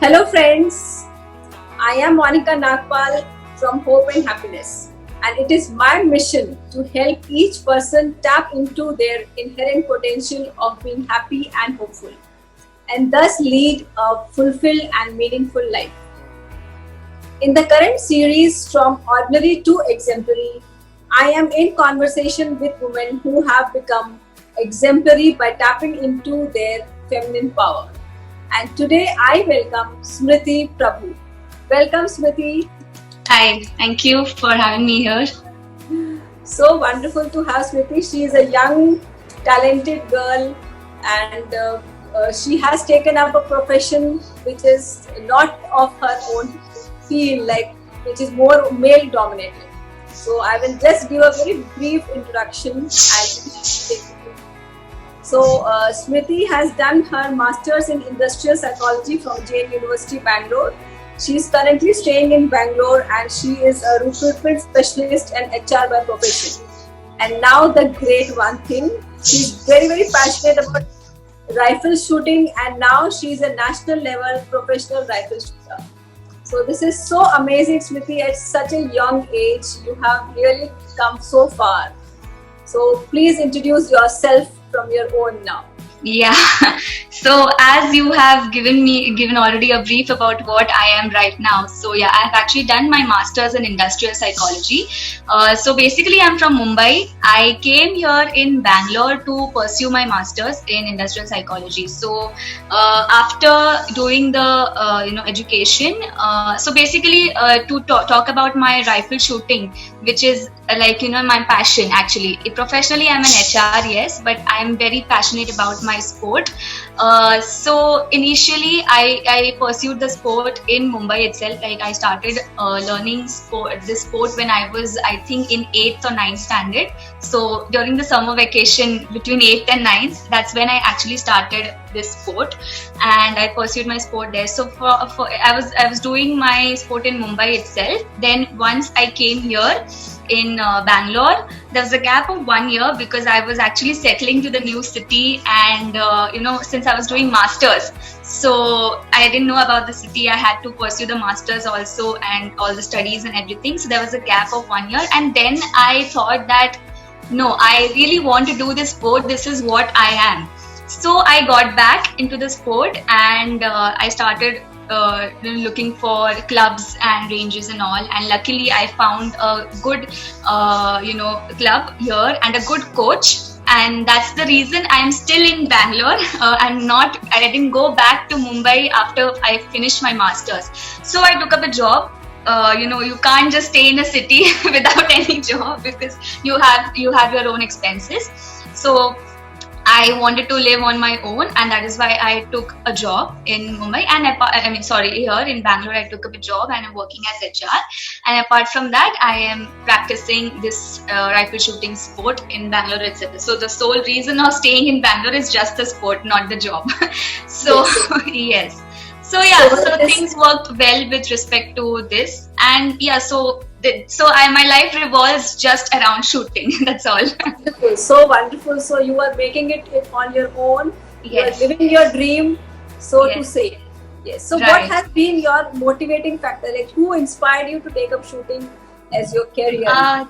Hello friends, I am Monica Nagpal from Hope and Happiness, and it is my mission to help each person tap into their inherent potential of being happy and hopeful, and thus lead a fulfilled and meaningful life. In the current series, From Ordinary to Exemplary, I am in conversation with women who have become exemplary by tapping into their feminine power. And today I welcome Smriti Prabhu. Welcome, Smriti. Hi, thank you for having me here. So wonderful to have Smriti. She is a young, talented girl, and she has taken up a profession which is not of her own field, which is more male dominated. So I will just give a very brief introduction and so Smriti has done her Masters in Industrial Psychology from Jain University, Bangalore. She is currently staying in Bangalore and she is a recruitment specialist and HR by profession. And now the great one thing, she's very, very passionate about rifle shooting, and now she's a national level professional rifle shooter. So this is so amazing, Smriti. At such a young age, you have really come so far. So please introduce yourself from your own now. Yeah, so as you have given already a brief about what I am right now. So yeah, I've actually done my Masters in Industrial Psychology. So basically I'm from Mumbai. I came here in Bangalore to pursue my Masters in Industrial Psychology. So after doing the education, so basically to talk about my rifle shooting, which is my passion actually. Professionally I'm an HR, yes, but I'm very passionate about my sport. So initially I pursued the sport in Mumbai itself. I started learning this sport when I was, I think, in 8th or 9th standard. So during the summer vacation between 8th and 9th, that's when I actually started this sport, and I pursued my sport there. So I was doing my sport in Mumbai itself. Then once I came here in Bangalore, there was a gap of 1 year because I was actually settling to the new city, and since I was doing masters, so I didn't know about the city. I had to pursue the masters also and all the studies and everything. So there was a gap of 1 year, and then I thought that no, I really want to do this sport. This is what I am. So I got back into the sport, and I started looking for clubs and ranges and all, and luckily I found a good club here and a good coach, and that's the reason I'm still in Bangalore. I didn't go back to Mumbai after I finished my masters. So I took up a job. You can't just stay in a city without any job because you have your own expenses. So I wanted to live on my own, and that is why I took a job in Mumbai. And here in Bangalore, I took up a job and I'm working as HR. And apart from that, I am practicing this rifle shooting sport in Bangalore itself. So the sole reason of staying in Bangalore is just the sport, not the job. So yes. So yeah, so things worked well with respect to this, and yeah, my life revolves just around shooting. That's all. Wonderful, so wonderful. So you are making it on your own. Yes. You are living your dream, so yes. to say. Yes. So right. What has been your motivating factor? Like, who inspired you to take up shooting as your career?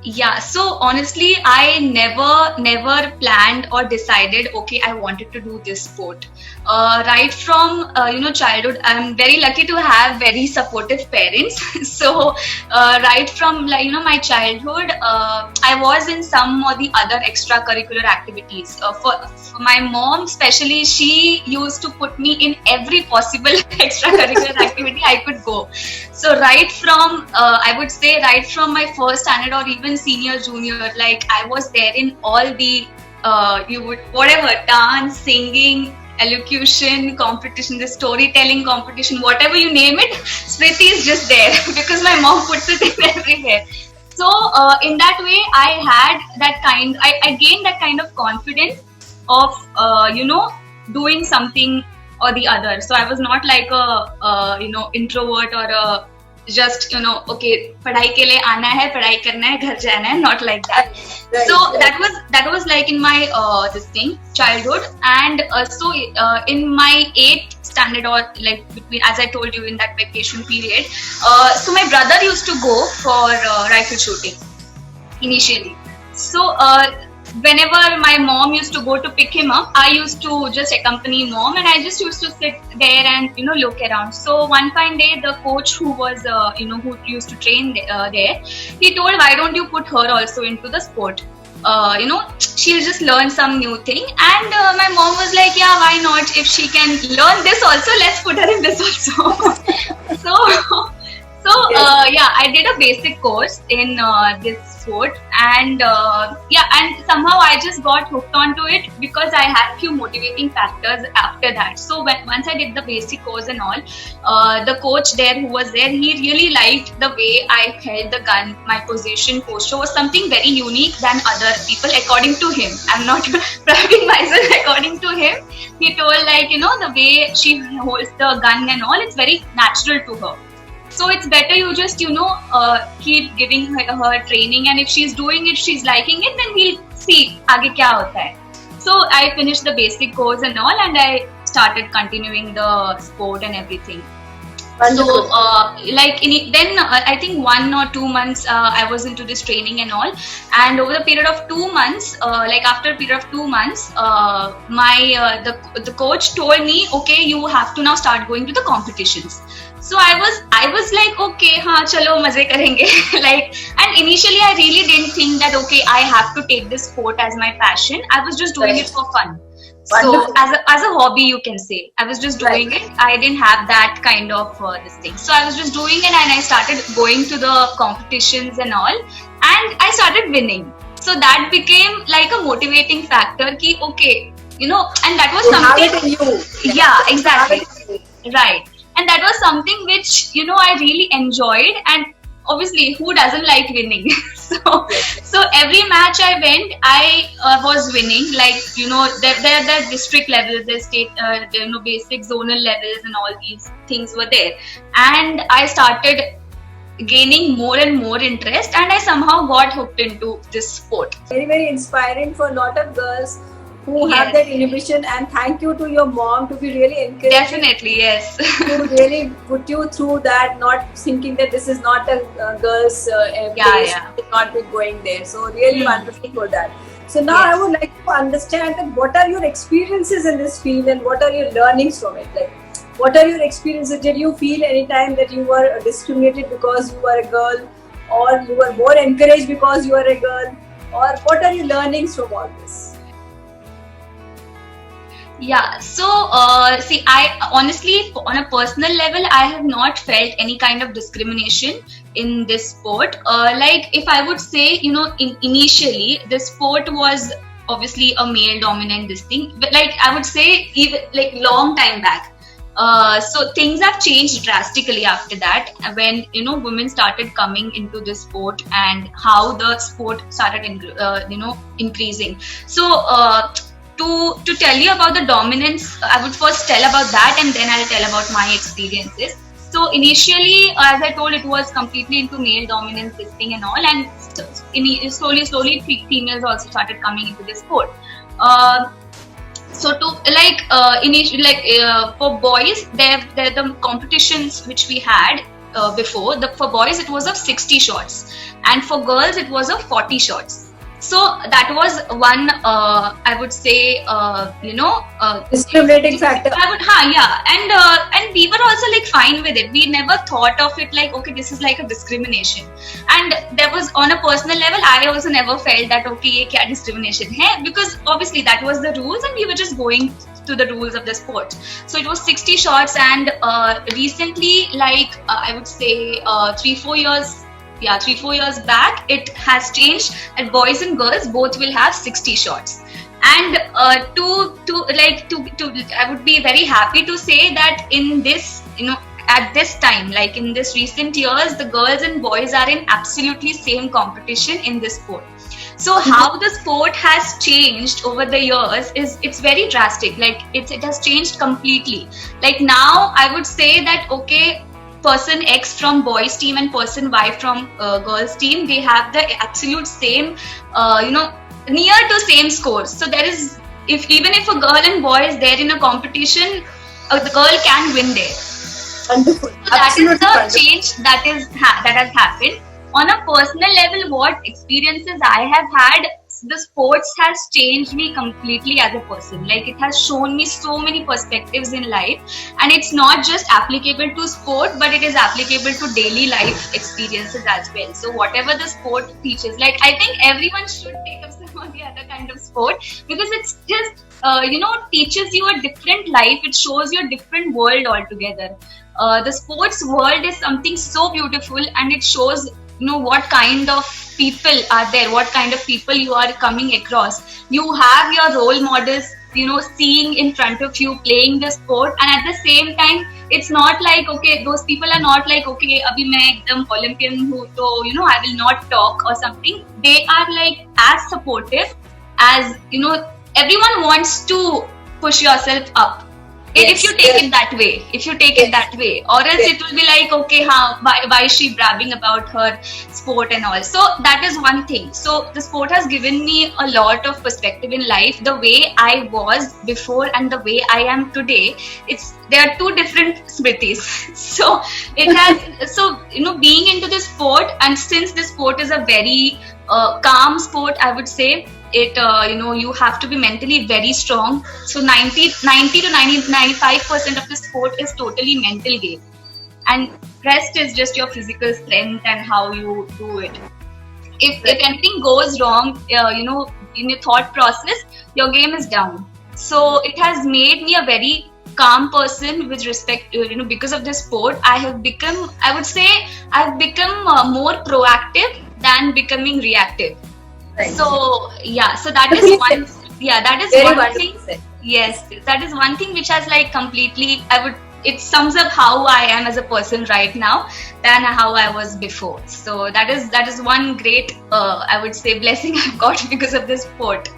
Yeah, so honestly, I never planned or decided, okay, I wanted to do this sport. Right from childhood, I'm very lucky to have very supportive parents. So right from my childhood, I was in some or the other extracurricular activities. For my mom especially, she used to put me in every possible extracurricular activity I could go. So right from I would say right from my first standard or even senior, junior, I was there in all the dance, singing, elocution competition, the storytelling competition, whatever you name it, Smriti is just there because my mom puts it in everywhere. So in that way, I gained that kind of confidence of doing something or the other. So I was not like a introvert or a just okay, पढ़ाई के लिए आना है, पढ़ाई करना है, घर जाना है, not like that. Right, So right. that was like in my this thing childhood, and in my 8th standard, or like between, as I told you, in that vacation period, so my brother used to go for rifle shooting initially. So whenever my mom used to go to pick him up, I used to just accompany mom, and I just used to sit there and look around. So one fine day, the coach who was who used to train there, he told, why don't you put her also into the sport? She'll just learn some new thing. And my mom was like, yeah, why not? If she can learn this also, let's put her in this also. So yeah, I did a basic course in this sport, and and somehow I just got hooked onto it because I had few motivating factors after that. So once I did the basic course and all, the coach there who was there, he really liked the way I held the gun. My position, posture was something very unique than other people, according to him. I'm not praising myself. According to him, he told, like, the way she holds the gun and all, it's very natural to her. So it's better you just keep giving her training, and if she's doing it, she's liking it, then we'll see आगे क्या होता है. So I finished the basic course and all, and I started continuing the sport and everything. Wonderful. So then I think 1 or 2 months I was into this training and all, and over the period of 2 months, after a period of 2 months, the coach told me, okay, you have to now start going to the competitions. So I was like, okay, हाँ चलो मजे करेंगे. And initially I really didn't think that, okay, I have to take this sport as my passion. I was just doing it for fun. Wonderful. So as a hobby, you can say, I was just doing it. I didn't have that kind of this thing. So I was just doing it, and I started going to the competitions and all, and I started winning. So that became like a motivating factor. Ki okay, and that was something. You have it in you. Yeah, exactly. You have it in you. Right. And that was something which I really enjoyed, and obviously who doesn't like winning? so every match I went, I was winning. Like, there are the district levels, the state, basic zonal levels, and all these things were there. And I started gaining more and more interest, and I somehow got hooked into this sport. Very, very inspiring for a lot of girls who Yes. have that inhibition, and thank you to your mom to be really encouraging. Definitely, yes. To really put you through that, not thinking that this is not a girl's place, yeah. should not be going there. So really wonderful for that. So now Yes. I would like to understand that what are your experiences in this field, and what are your learnings from it? Like, what are your experiences? Did you feel any time that you were discriminated because you were a girl, or you were more encouraged because you are a girl, or what are your learnings from all this? Yeah, so see, I honestly, on a personal level, I have not felt any kind of discrimination in this sport. Like, if I would say, initially, the sport was obviously a male dominant this thing, but like I would say, even like long time back. So things have changed drastically after that, when women started coming into this sport, and how the sport started increasing. So to tell you about the dominance, I would first tell about that, and then I'll tell about my experiences. So initially, as I told, it was completely into male dominance, this thing and all, and slowly females also started coming into this sport. So to for boys, there the competitions which we had before. For boys, it was of 60 shots, and for girls, it was of 40 shots. So that was one, I would say, Discriminating factor. And we were also like fine with it. We never thought of it like, okay, this is like a discrimination. And there was, on a personal level, I also never felt that, okay, ye kya discrimination hai, because obviously that was the rules, and we were just going to the rules of the sport. So it was 60 shots, and recently, like I would say 3-4 years back, it has changed, and boys and girls both will have 60 shots. And I would be very happy to say that in this, at this time, like in this recent years, the girls and boys are in absolutely same competition in this sport. So how the sport has changed over the years it's very drastic. Like it has changed completely. Like now, I would say that, okay, person X from boys team and person Y from girls team, they have the absolute same, near to same scores. So there is, even if a girl and boy is there in a competition, the girl can win there. Wonderful. So that is the change that has happened. On a personal level, what experiences I have had, the sports has changed me completely as a person. Like, it has shown me so many perspectives in life, and it's not just applicable to sport, but it is applicable to daily life experiences as well. So whatever the sport teaches, like, I think everyone should take up some of the other kind of sport, because it's just teaches you a different life. It shows you a different world altogether. The sports world is something so beautiful, and it shows what kind of people are there, what kind of people you are coming across. You have your role models, seeing in front of you playing the sport, and at the same time, it's not like, okay, those people are not like, okay, abhi main ekdam Olympian hu, so I will not talk or something. They are like as supportive as everyone wants to push yourself up. If you take it that way, or else it will be like, okay, why is she bragging about her sport and all? So that is one thing. So the sport has given me a lot of perspective in life. The way I was before and the way I am today, there are two different Smritis. So it has, being into the sport, and since the sport is a very calm sport, I would say, it you have to be mentally very strong. So 90 to 95% of the sport is totally mental game, and rest is just your physical strength and how you do it. If anything goes wrong in your thought process, your game is down. So it has made me a very calm person with respect to, because of this sport. I've become more proactive than becoming reactive. Right. So that is one. Yeah, that is very one thing. Yes, that is one thing which has like completely. It sums up how I am as a person right now than how I was before. So that is one great, I would say, blessing I've got because of this sport.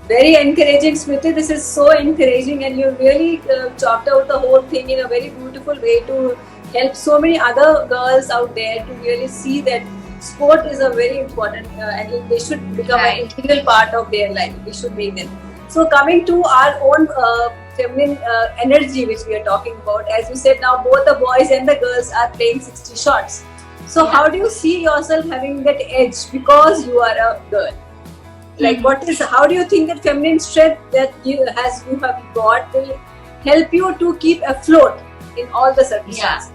Very encouraging, Smriti. This is so encouraging, and you really chopped out the whole thing in a very beautiful way to help so many other girls out there to really see that sport is a very important and they should become an integral part of their life. We should make them. So coming to our own feminine energy which we are talking about, as you said, now both the boys and the girls are playing 60 shots. So how do you see yourself having that edge because you are a girl? Like how do you think that feminine strength that you have got will help you to keep afloat in all the circumstances?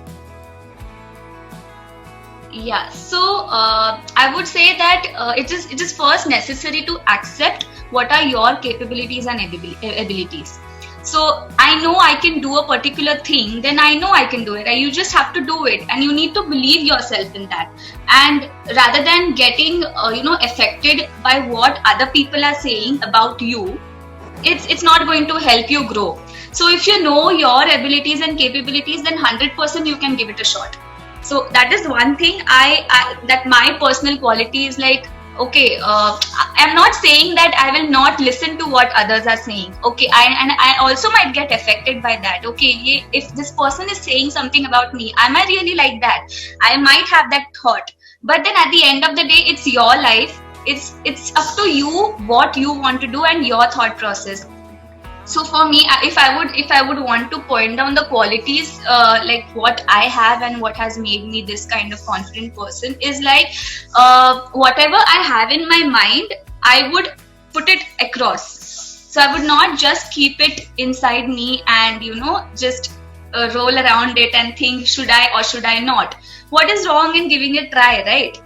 Yeah, so I would say that it is first necessary to accept what are your capabilities and abilities. So I know I can do a particular thing, then I know I can do it. You just have to do it, and you need to believe yourself in that. And rather than getting affected by what other people are saying about you, it's not going to help you grow. So if you know your abilities and capabilities, then 100% you can give it a shot. So that is one thing that my personal quality is like, okay, I'm not saying that I will not listen to what others are saying. Okay, I also might get affected by that. Okay, if this person is saying something about me, am I really like that? I might have that thought. But then at the end of the day, it's your life. It's up to you what you want to do and your thought process. So for me, if I would want to point down the qualities like what I have and what has made me this kind of confident person is like whatever I have in my mind, I would put it across. So I would not just keep it inside me and just roll around it and think, should I or should I not? What is wrong in giving it a try, right?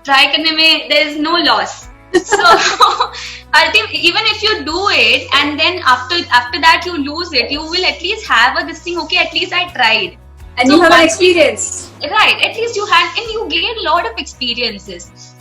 Try karne mein there is no loss. So ultimately, even if you do it and then after that you lose it, you will at least have this thing, okay, at least I tried. And so you have an experience. Right, at least you have, and you gain a lot of experiences.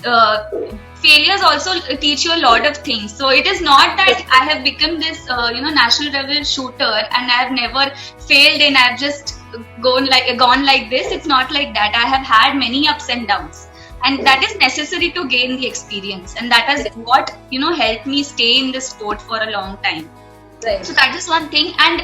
Failures also teach you a lot of things. So it is not that I have become this national level shooter and I have never failed and I've just gone like this. It's not like that. I have had many ups and downs. And that is necessary to gain the experience, and that is what helped me stay in this sport for a long time. Right. So that is one thing. And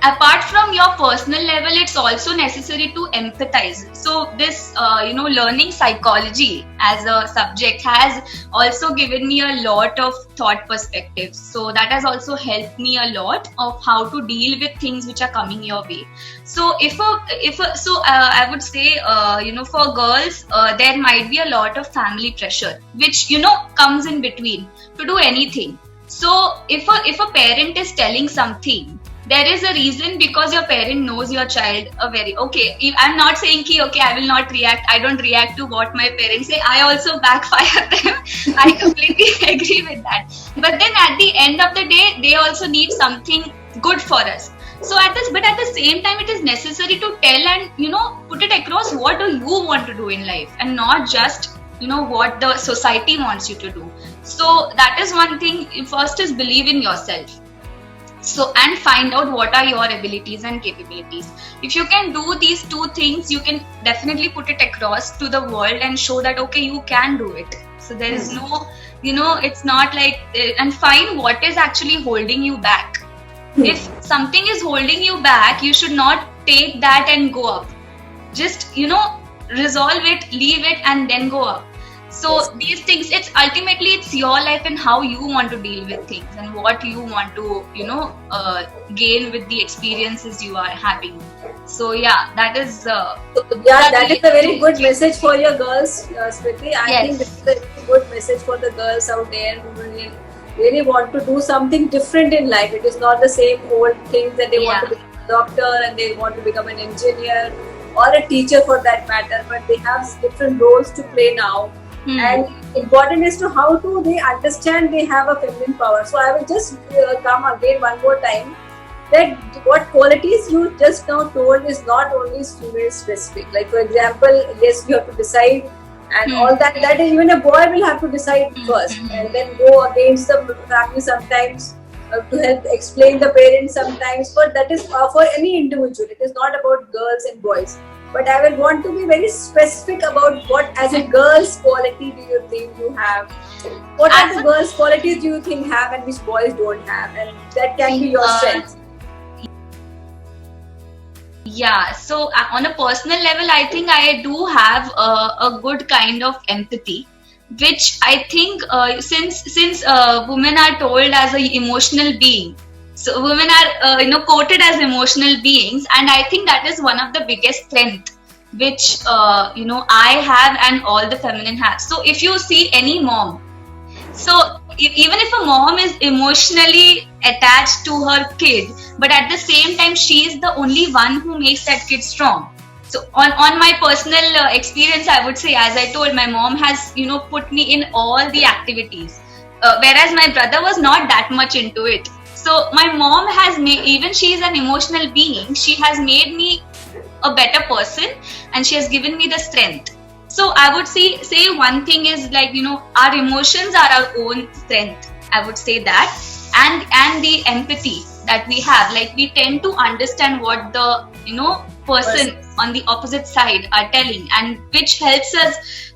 apart from your personal level, it's also necessary to empathize. So this learning psychology as a subject has also given me a lot of thought perspectives. So that has also helped me a lot of how to deal with things which are coming your way. So I would say for girls there might be a lot of family pressure which comes in between to do anything. So if a parent is telling something, there is a reason, because your parent knows your child I'm not saying okay, I will not react, I don't react to what my parents say, I also backfire them. I completely agree with that. But then at the end of the day, they also need something good for us. So at the same time, it is necessary to tell and put it across what do you want to do in life, and not just what the society wants you to do. So that is one thing. First is believe in yourself. So, and find out what are your abilities and capabilities. If you can do these two things, you can definitely put it across to the world and show that okay, you can do it. So there is no, it's not like, and find what is actually holding you back. If something is holding you back, you should not take that and go up. Just resolve it, leave it, and then go up. So these things, it's your life and how you want to deal with things and what you want to gain with the experiences you are having. So yeah, that is that is a very good message for your girls, Smriti. I think this is a very good message for the girls out there who really want to do something different in life. It is not the same old things that they want to become a doctor and they want to become an engineer or a teacher for that matter, but they have different roles to play now. And important is to how do they understand they have a feminine power. So I will just come again one more time that what qualities you just now told is not only female specific. Like for example, yes, you have to decide and all that even a boy will have to decide first and then go against the family sometimes to help explain the parents sometimes. But that is for any individual. It is not about girls and boys. But I will want to be very specific about what as a girl's quality do you think you have? What are the girls' qualities do you think have and which boys don't have? And that can be your strength. Yeah, so on a personal level, I think I do have a good kind of empathy, which I think since women are told as an emotional being, so women are quoted as emotional beings, and I think that is one of the biggest strength which I have and all the feminine have. So if you see any mom, so even if a mom is emotionally attached to her kid, but at the same time she is the only one who makes that kid strong. So on my personal experience, I would say, as I told, my mom has put me in all the activities, whereas my brother was not that much into it. So my mom has made, even she is an emotional being, she has made me a better person and she has given me the strength. So I would say one thing is like, our emotions are our own strength. I would say that. And the empathy that we have, like we tend to understand what the, person on the opposite side are telling, and which helps us,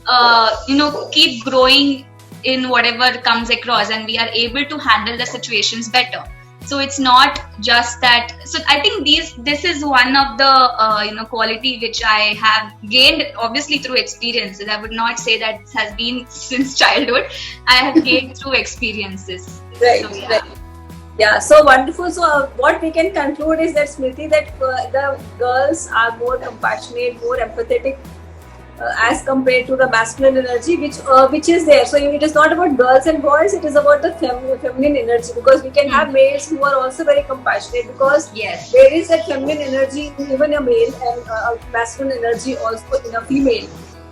keep growing in whatever comes across, and we are able to handle the situations better. So it's not just that. So I think this is one of the quality which I have gained, obviously through experiences. I would not say that it has been since childhood. I have gained through experiences. Right. So, yeah. Right. Yeah, so wonderful. So what we can conclude is that, Smriti, that the girls are more compassionate, more empathetic as compared to the masculine energy, which is there. So it is not about girls and boys; it is about the feminine energy. Because we can have males who are also very compassionate. Because there is a feminine energy in even a male and a masculine energy also in a female.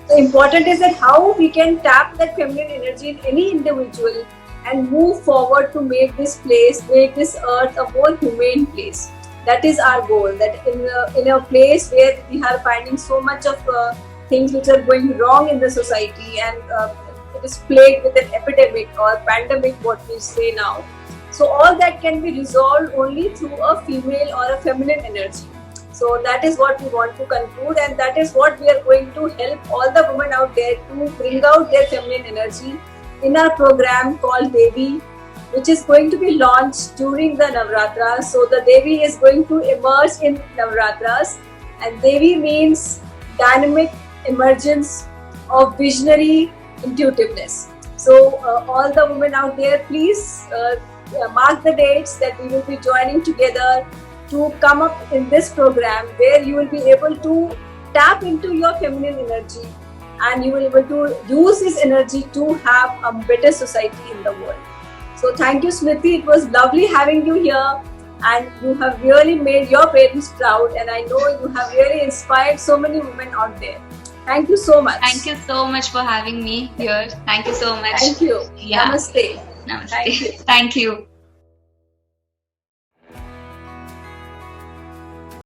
So important is that how we can tap that feminine energy in any individual and move forward to make this earth a more humane place. That is our goal. That in a place where we are finding so much of things which are going wrong in the society, and it is plagued with an epidemic or pandemic, what we say now. So all that can be resolved only through a female or a feminine energy. So that is what we want to conclude, and that is what we are going to help all the women out there to bring out their feminine energy in our program called Devi, which is going to be launched during the Navratras. So the Devi is going to emerge in Navratras, and Devi means dynamic emergence of visionary intuitiveness. So all the women out there, please mark the dates that we will be joining together to come up in this program, where you will be able to tap into your feminine energy, and you will be able to use this energy to have a better society in the world. So thank you, Smriti. It was lovely having you here, and you have really made your parents proud, and I know you have really inspired so many women out there. Thank you so much. Thank you so much for having me here. Thank you so much. Thank you. Yeah. Namaste. Namaste. Thank you. Thank you.